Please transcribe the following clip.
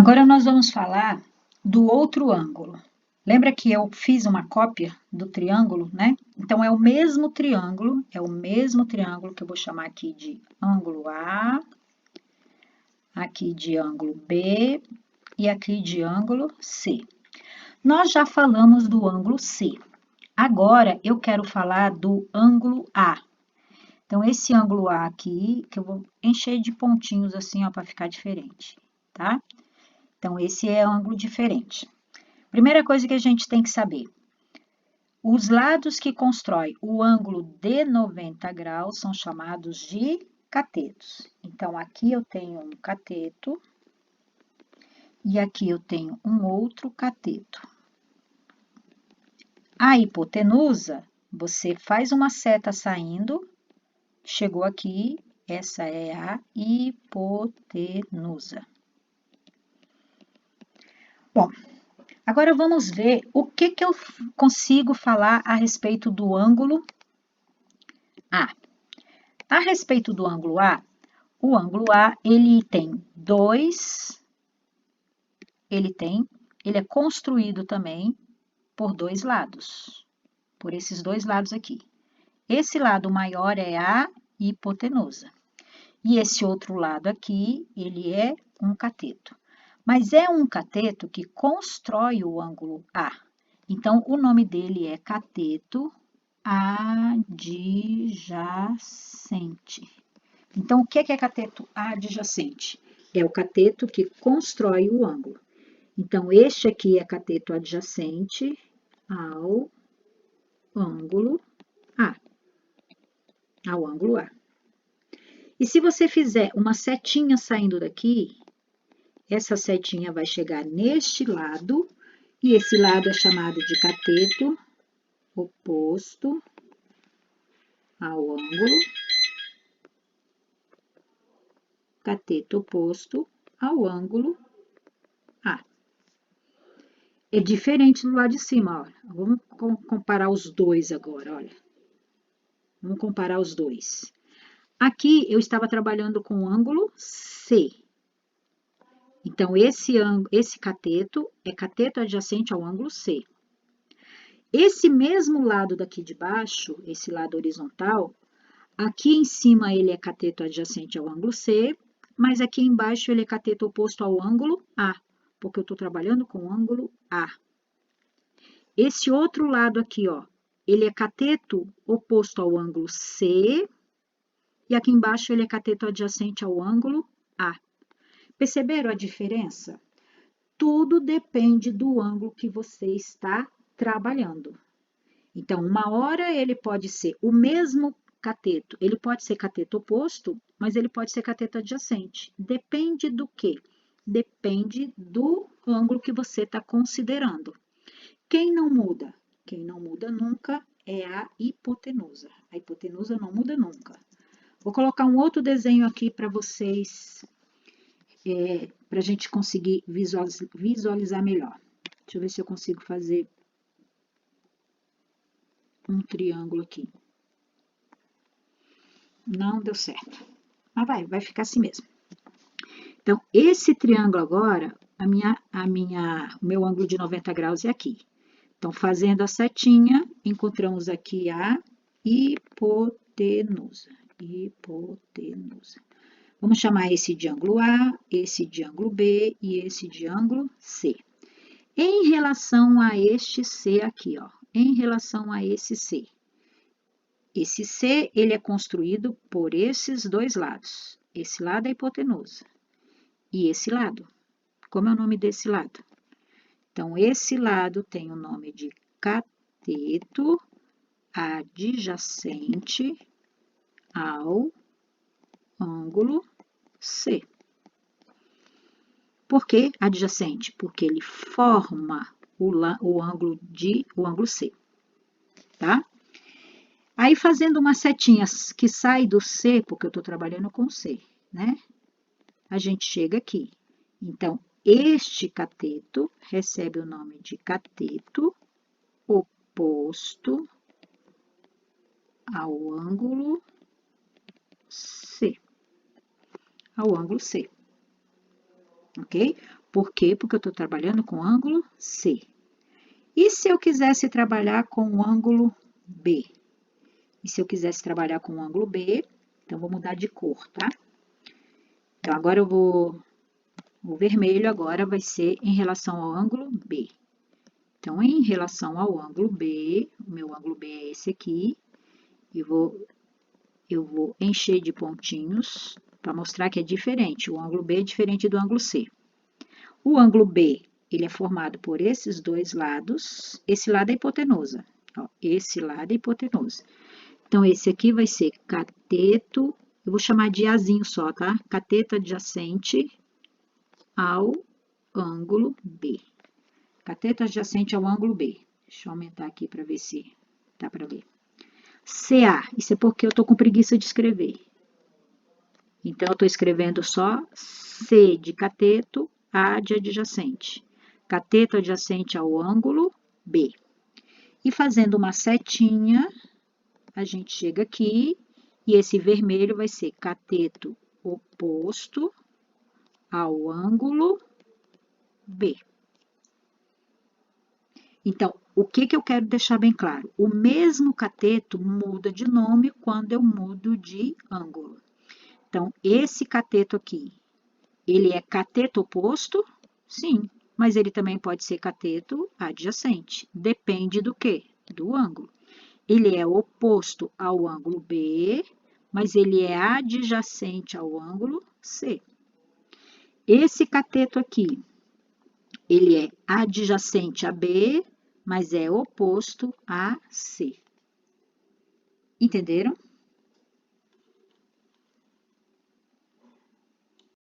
Agora nós vamos falar do outro ângulo. Lembra que eu fiz uma cópia do triângulo, né? Então, é o mesmo triângulo que eu vou chamar aqui de ângulo A, aqui de ângulo B e aqui de ângulo C. Nós já falamos do ângulo C. Agora, eu quero falar do ângulo A. Então, esse ângulo A aqui, que eu vou encher de pontinhos assim, ó, para ficar diferente, tá? Então, esse é ângulo diferente. Primeira coisa que a gente tem que saber. Os lados que constroem o ângulo de 90 graus são chamados de catetos. Então, aqui eu tenho um cateto e aqui eu tenho um outro cateto. A hipotenusa, você faz uma seta saindo, chegou aqui, essa é a hipotenusa. Bom, agora vamos ver o que eu consigo falar a respeito do ângulo A. A respeito do ângulo A, o ângulo A, ele é construído também por dois lados, por esses dois lados aqui. Esse lado maior é a hipotenusa. E esse outro lado aqui, ele é um cateto. Mas é um cateto que constrói o ângulo A. Então, o nome dele é cateto adjacente. Então, o que é cateto adjacente? É o cateto que constrói o ângulo. Então, este aqui é cateto adjacente ao ângulo A. Ao ângulo A. E se você fizer uma setinha saindo daqui, essa setinha vai chegar neste lado, e esse lado é chamado de cateto oposto ao ângulo. Cateto oposto ao ângulo A. É diferente do lado de cima, olha. Vamos comparar os dois agora, olha. Vamos comparar os dois. Aqui eu estava trabalhando com o ângulo C. Então, esse cateto é cateto adjacente ao ângulo C. Esse mesmo lado daqui de baixo, esse lado horizontal, aqui em cima ele é cateto adjacente ao ângulo C, mas aqui embaixo ele é cateto oposto ao ângulo A, porque eu estou trabalhando com o ângulo A. Esse outro lado aqui, ó, ele é cateto oposto ao ângulo C, e aqui embaixo ele é cateto adjacente ao ângulo A. Perceberam a diferença? Tudo depende do ângulo que você está trabalhando. Então, uma hora ele pode ser o mesmo cateto, ele pode ser cateto oposto, mas ele pode ser cateto adjacente. Depende do quê? Depende do ângulo que você está considerando. Quem não muda? Quem não muda nunca é a hipotenusa. A hipotenusa não muda nunca. Vou colocar um outro desenho aqui para vocês, para a gente conseguir visualizar melhor. Deixa eu ver se eu consigo fazer um triângulo aqui. Não deu certo. Mas vai ficar assim mesmo. Então, esse triângulo agora, o meu ângulo de 90 graus é aqui. Então, fazendo a setinha, encontramos aqui a hipotenusa. Hipotenusa. Vamos chamar esse de ângulo A, esse de ângulo B e esse de ângulo C. Em relação a este C aqui, ó, em relação a esse C. Esse C, ele é construído por esses dois lados. Esse lado é a hipotenusa. E esse lado, como é o nome desse lado? Então, esse lado tem o nome de cateto adjacente ao ângulo C. Por que adjacente? Porque ele forma o ângulo C, tá? Aí, fazendo uma setinha que sai do C, porque eu estou trabalhando com C, né? A gente chega aqui. Então, este cateto recebe o nome de cateto oposto ao ângulo C. Ao ângulo C. Ok? Por quê? Porque eu estou trabalhando com o ângulo C. E se eu quisesse trabalhar com o ângulo B? E se eu quisesse trabalhar com o ângulo B, então vou mudar de cor, tá? Então, agora o vermelho agora vai ser em relação ao ângulo B. Então, em relação ao ângulo B, o meu ângulo B é esse aqui, eu vou encher de pontinhos para mostrar que é diferente. O ângulo B é diferente do ângulo C. O ângulo B, ele é formado por esses dois lados. Esse lado é hipotenusa. Ó, esse lado é hipotenusa. Então, esse aqui vai ser cateto, eu vou chamar de Azinho só, tá? Cateto adjacente ao ângulo B. Cateto adjacente ao ângulo B. Deixa eu aumentar aqui para ver se dá para ler. CA, isso é porque eu tô com preguiça de escrever. Então, eu tô escrevendo só C de cateto, A de adjacente. Cateto adjacente ao ângulo B. E fazendo uma setinha, a gente chega aqui, e esse vermelho vai ser cateto oposto ao ângulo B. Então, o que eu quero deixar bem claro? O mesmo cateto muda de nome quando eu mudo de ângulo. Então, esse cateto aqui, ele é cateto oposto? Sim, mas ele também pode ser cateto adjacente. Depende do quê? Do ângulo. Ele é oposto ao ângulo B, mas ele é adjacente ao ângulo C. Esse cateto aqui, ele é adjacente a B, mas é oposto a C. Entenderam?